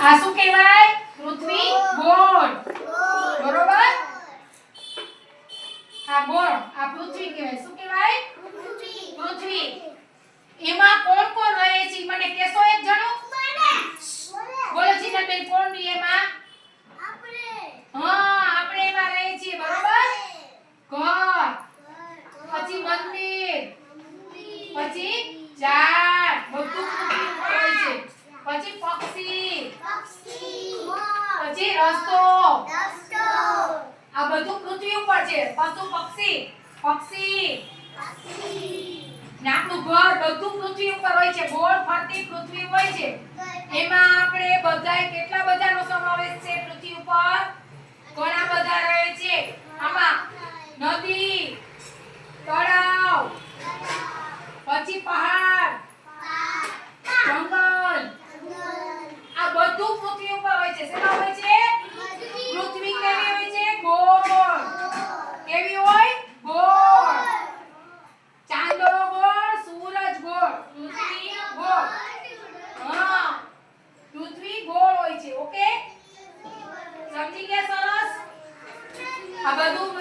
આ શું કહેવાય? પૃથ્વી ગોળ. બરોબર? આ ગોળ, આ પૃથ્વી કહેવાય. શું કહેવાય? પૃથ્વી. એમાં કોણ કોણ રહે છે મને કહેશો એક જણો? બોલો જીનલબેન, કોણ રહે એમાં? હા, આપણે એમાં રહીએ છીએ. બરોબર? ઘર, પછી મંદિર, પછી ઝાડ, બધું પૃથ્વી ઉપર હોય છે. પછી પક્ષી, પછી રસ્તો, આ બધું પૃથ્વી ઉપર છે. પશુ પક્ષી, ને આપણું ઘર બધું પૃથ્વી ઉપર હોય છે. ગોળ ફરતી પૃથ્વી હોય છે. એમાં આપણે બધાય કેટલા બધાનો સમાવેશ છે પૃથ્વી ઉપર? ઘણા બધા રહે છે. આમાં નદી, તળાવ, પછી પહાડ, જંગલ, આ બધું પૃથ્વી ઉપર હોય છે. શેમાં હોય છે? પૃથ્વી કેવી હોય છે? ગોળ. કેવી હોય? ગોળ. ચાંદો ગોળ, સૂરજ ગોળ, પૃથ્વી ગોળ. હા, પૃથ્વી ગોળ હોય છે. ઓકે, સમજી ગયા? સરસ. આ બધું